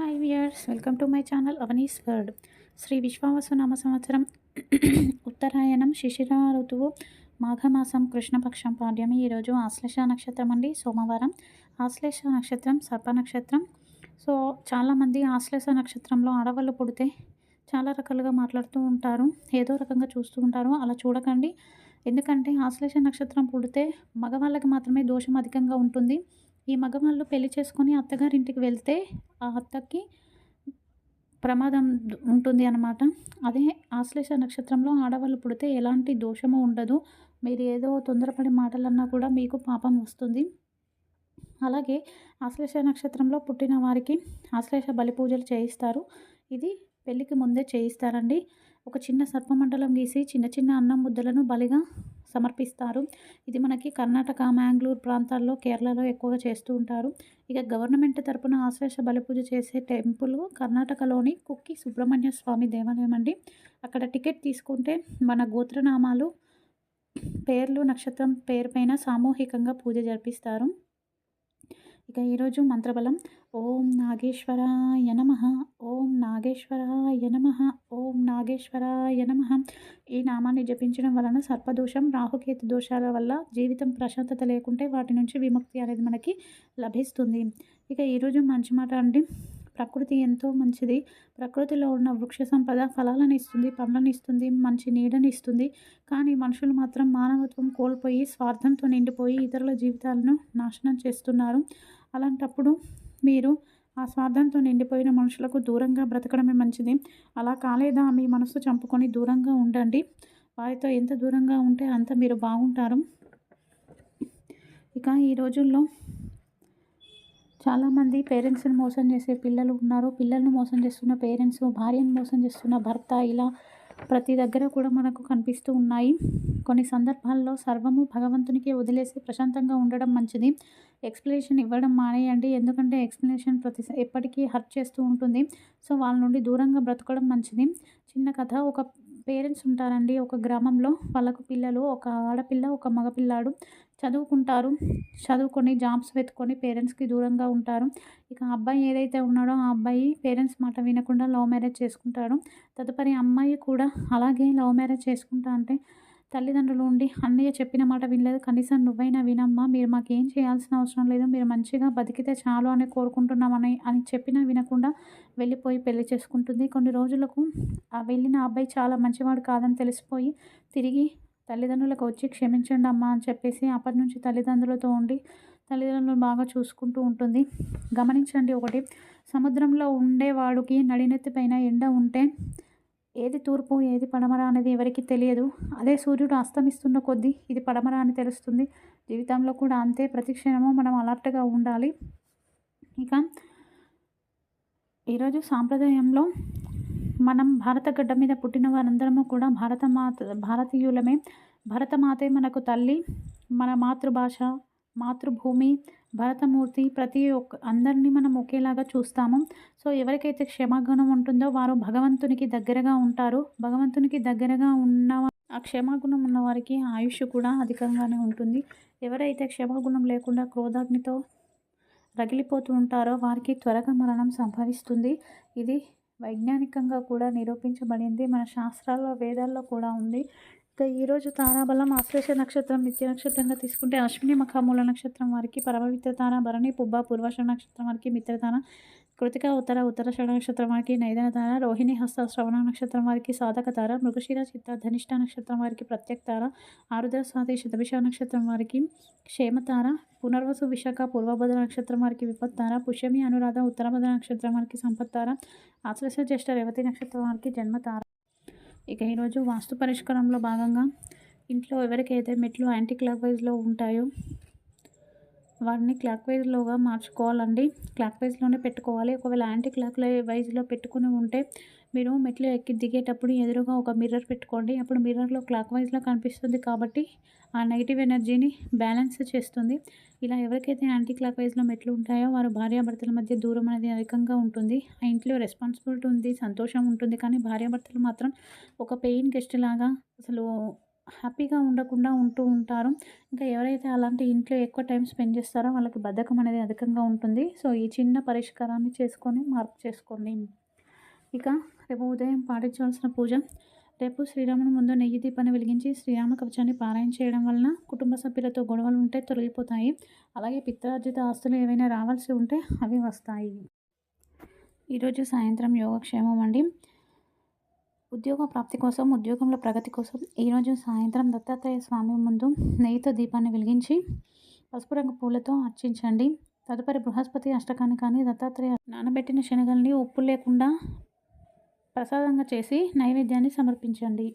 Hi viewers, welcome to my channel Avani's world. Sri Vishvavasu నామ సంవత్సరం ఉత్తరాయణం శిశిర ఋతువు మాఘమాసం కృష్ణపక్షం పాడ్యమి. ఈరోజు ఆశ్లేష నక్షత్రం అండి, సోమవారం. ఆశ్లేష నక్షత్రం సర్ప నక్షత్రం. సో చాలామంది ఆశ్లేష నక్షత్రంలో ఆడవాళ్ళు పుడితే చాలా రకాలుగా మాట్లాడుతూ ఉంటారు, ఏదో రకంగా చూస్తూ ఉంటారు. అలా చూడకండి, ఎందుకంటే ఆశ్లేష నక్షత్రం పుడితే మగవాళ్ళకి మాత్రమే దోషం అధికంగా ఉంటుంది. ఈ మగవాళ్ళు పెళ్లి చేసుకొని అత్తగారింటికి వెళ్తే ఆ అత్తకి ప్రమాదం ఉంటుంది అన్నమాట. అదే ఆశ్లేష నక్షత్రంలో ఆడవాళ్ళు పుడితే ఎలాంటి దోషము ఉండదు. మీరు ఏదో తొందరపడి మాటలన్నా కూడా మీకు పాపం వస్తుంది. అలాగే ఆశ్లేష నక్షత్రంలో పుట్టిన వారికి ఆశ్లేష బలి పూజలు చేయిస్తారు. ఇది పెళ్ళికి ముందే చేయిస్తారండి. ఒక చిన్న సర్పమండలం గీసి చిన్న చిన్న అన్నం ముద్దలను బలిగా సమర్పిస్తారు. ఇది మనకి కర్ణాటక, మ్యాంగ్లూర్ ప్రాంతాల్లో, కేరళలో ఎక్కువగా చేస్తూ ఉంటారు. ఇక గవర్నమెంట్ తరపున ఆశ్లేష బలి పూజ చేసే టెంపుల్ కర్ణాటకలోని కుక్కి సుబ్రహ్మణ్య స్వామి దేవాలయం అండి. అక్కడ టికెట్ తీసుకుంటే మన గోత్రనామాలు, పేర్లు, నక్షత్రం పేరు పైన సామూహికంగా పూజ జరిపిస్తారు. ఇక ఈరోజు మంత్రబలం ఓం నాగేశ్వరాయ నమః, ఓం నాగేశ్వరాయ నమః, ఓం నాగేశ్వరాయ నమః. ఈ నామాన్ని జపించడం వలన సర్పదోషం, రాహుకేతు దోషాల వల్ల జీవితం ప్రశాంతత లేకుంటే వాటి నుంచి విముక్తి అనేది మనకి లభిస్తుంది. ఇక ఈరోజు మంచి మాట అండి. ప్రకృతి ఎంతో మంచిది. ప్రకృతిలో ఉన్న వృక్ష సంపద ఫలాలను ఇస్తుంది, పండ్లను ఇస్తుంది, మంచి నీడని ఇస్తుంది. కానీ మనుషులు మాత్రం మానవత్వం కోల్పోయి స్వార్థంతో నిండిపోయి ఇతరుల జీవితాలను నాశనం చేస్తున్నారు. అలాంటప్పుడు మీరు ఆ స్వార్థంతో నిండిపోయిన మనుషులకు దూరంగా బ్రతకడమే మంచిది. అలా కాలేదా మీ మనసు చంపుకొని దూరంగా ఉండండి. వారితో ఎంత దూరంగా ఉంటే అంత మీరు బాగుంటారు. ఇక ఈ రోజుల్లో చాలామంది పేరెంట్స్ని మోసం చేసే పిల్లలు ఉన్నారు. పిల్లల్ని మోసం చేస్తున్న పేరెంట్స్, భార్యను మోసం చేస్తున్న భర్త, ఇలా ప్రతి దగ్గర కూడా మనకు కనిపిస్తూ ఉన్నాయి. కొన్ని సందర్భాల్లో సర్వము భగవంతునికి వదిలేసి ప్రశాంతంగా ఉండడం మంచిది. ఎక్స్ప్లెనేషన్ ఇవ్వడం మానేయండి, ఎందుకంటే ఎక్స్ప్లెనేషన్ ఎప్పటికీ హర్ట్ చేస్తూ ఉంటుంది. సో వాళ్ళ నుండి దూరంగా బ్రతకడం మంచిది. చిన్న కథ. ఒక పేరెంట్స్ ఉంటారండి ఒక గ్రామంలో. వాళ్ళకు పిల్లలు, ఒక ఆడపిల్ల, ఒక మగపిల్లాడు చదువుకుంటారు. చదువుకొని జాబ్స్ వెతుకొని పేరెంట్స్కి దూరంగా ఉంటారు. ఇక అబ్బాయి ఏదైతే ఉన్నాడో ఆ అబ్బాయి పేరెంట్స్ మాట వినకుండా లవ్ మ్యారేజ్ చేసుకుంటాడు. తదుపరి అమ్మాయి కూడా అలాగే లవ్ మ్యారేజ్ చేసుకుంటా అంటే తల్లిదండ్రులు ఉండి అన్నయ్య చెప్పిన మాట వినలేదు, కనీసం నువ్వైనా వినమ్మా, మీరు మాకేం చేయాల్సిన అవసరం లేదు, మీరు మంచిగా బతికితే చాలు అని కోరుకుంటున్నామని చెప్పినా వినకుండా వెళ్ళిపోయి పెళ్లి చేసుకుంటుంది. కొన్ని రోజులకు ఆ వెళ్ళిన అబ్బాయి చాలా మంచివాడు కాదని తెలిసిపోయి తిరిగి తల్లిదండ్రులకు వచ్చి క్షమించండి అమ్మా అని చెప్పేసి అప్పటి నుంచి తల్లిదండ్రులతో ఉండి తల్లిదండ్రులు బాగా చూసుకుంటూ ఉంటుంది. గమనించండి, ఒకటి సముద్రంలో ఉండేవాడికి నడినెత్తి పైన ఎండ ఉంటే ఏది తూర్పు ఏది పడమర అనేది ఎవరికి తెలియదు. అదే సూర్యుడు అస్తమిస్తున్న కొద్దీ ఇది పడమర అని తెలుస్తుంది. జీవితంలో కూడా అంతే, ప్రతి క్షణము మనం అలర్ట్గా ఉండాలి. ఇక ఈరోజు సాంప్రదాయంలో మనం భారత గడ్డ మీద పుట్టిన వారందరము కూడా భారతీయులమే. భరతమాతే మనకు తల్లి, మన మాతృభాష, మాతృభూమి, భరతమూర్తి, ప్రతి ఒక్క అందరినీ మనం ఒకేలాగా చూస్తాము. సో ఎవరికైతే క్షమాగుణం ఉంటుందో వారు భగవంతునికి దగ్గరగా ఉంటారు. భగవంతునికి దగ్గరగా ఉన్న ఆ క్షమాగుణం ఉన్న వారికి ఆయుష్ కూడా అధికంగానే ఉంటుంది. ఎవరైతే క్షమాగుణం లేకుండా క్రోధాగ్నితో రగిలిపోతూ ఉంటారో వారికి త్వరగా మరణం సంభవిస్తుంది. ఇది వైజ్ఞానికంగా కూడా నిరూపించబడింది. మన శాస్త్రాల్లో, వేదాల్లో కూడా ఉంది. ఇక ఈరోజు తారాబలం ఆశ్లేష నక్షత్రం నిత్య నక్షత్రంగా తీసుకుంటే అశ్విని మఖ మూల నక్షత్రం వారికి పరమమిత్ర తార, భరణి పుబ్బ పూర్వాష నక్షత్రం వారికి మిత్రతార, కృతిక ఉత్తరాషాఢ నక్షత్రం వారికి నైదన తార, రోహిణి హస్త శ్రవణ నక్షత్రం వారికి సాధక తార, మృగశిర చిత్త ధనిష్ట నక్షత్రం వారికి ప్రత్యక్ తార, ఆరుద్ర స్వాతి శతభిష నక్షత్రం వారికి క్షేమతార, పునర్వసు విశాఖ పూర్వభద్ర నక్షత్రం వారికి విపత్తార, పుష్యమి అనురాధ ఉత్తరభద్ర నక్షత్రం వారికి సంపత్తార, ఆశ్లేష జ్యేష్ఠ రేవతి నక్షత్రం వారికి జన్మతార. ఇక ఈరోజు వాస్తు పరిష్కారంలో భాగంగా ఇంట్లో ఎవరికైతే మెట్లు యాంటీ క్లాక్ వైజ్లో ఉంటాయో వాటిని క్లాక్ వైజ్లోగా మార్చుకోవాలండి. క్లాక్ వైజ్లోనే పెట్టుకోవాలి. ఒకవేళ యాంటీ క్లాక్ వైజ్లో పెట్టుకుని ఉంటే మీరు మెట్లు ఎక్కి దిగేటప్పుడు ఎదురుగా ఒక మిర్రర్ పెట్టుకోండి. అప్పుడు మిర్రర్లో క్లాక్ వైజ్లో కనిపిస్తుంది కాబట్టి ఆ నెగిటివ్ ఎనర్జీని బ్యాలెన్స్ చేస్తుంది. ఇలా ఎవరికైతే యాంటీ క్లాక్ వైజ్లో మెట్లు ఉంటాయో వారు భార్యాభర్తల మధ్య దూరం అనేది అధికంగా ఉంటుంది. ఆ ఇంట్లో రెస్పాన్సిబిలిటీ ఉంది, సంతోషం ఉంటుంది. కానీ భార్యాభర్తలు మాత్రం ఒక పెయిన్ గెస్ట్ లాగా అసలు హ్యాపీగా ఉండకుండా ఉంటూ ఉంటారు. ఇంకా ఎవరైతే అలాంటి ఇంట్లో ఎక్కువ టైం స్పెండ్ చేస్తారో వాళ్ళకి బద్ధకం అనేది అధికంగా ఉంటుంది. సో, ఈ చిన్న పరిష్కారాన్ని చేసుకొని మార్పు చేసుకోండి. ఇక రేపు ఉదయం పాటించవలసిన పూజ. రేపు శ్రీరాముని ముందు నెయ్యి దీపాన్ని వెలిగించి శ్రీరామ కవచాన్ని పారాయణ చేయడం వలన కుటుంబ సభ్యులతో గొడవలు ఉంటే తొలగిపోతాయి. అలాగే పిత్రార్జిత ఆస్తులు ఏవైనా రావాల్సి ఉంటే అవి వస్తాయి. ఈరోజు సాయంత్రం యోగక్షేమం అండి. ఉద్యోగ ప్రాప్తి కోసం, ఉద్యోగంలో ప్రగతి కోసం ఈరోజు సాయంత్రం దత్తాత్రేయ స్వామి ముందు నెయ్యితో దీపాన్ని వెలిగించి పసుపు రంగు పూలతో అర్చించండి. తదుపరి బృహస్పతి అష్టకాన్ని కానీ దత్తాత్రేయ నానబెట్టిన శనగల్ని ఉప్పు లేకుండా ప్రసాదంగా చేసి నైవేద్యాన్ని సమర్పించండి.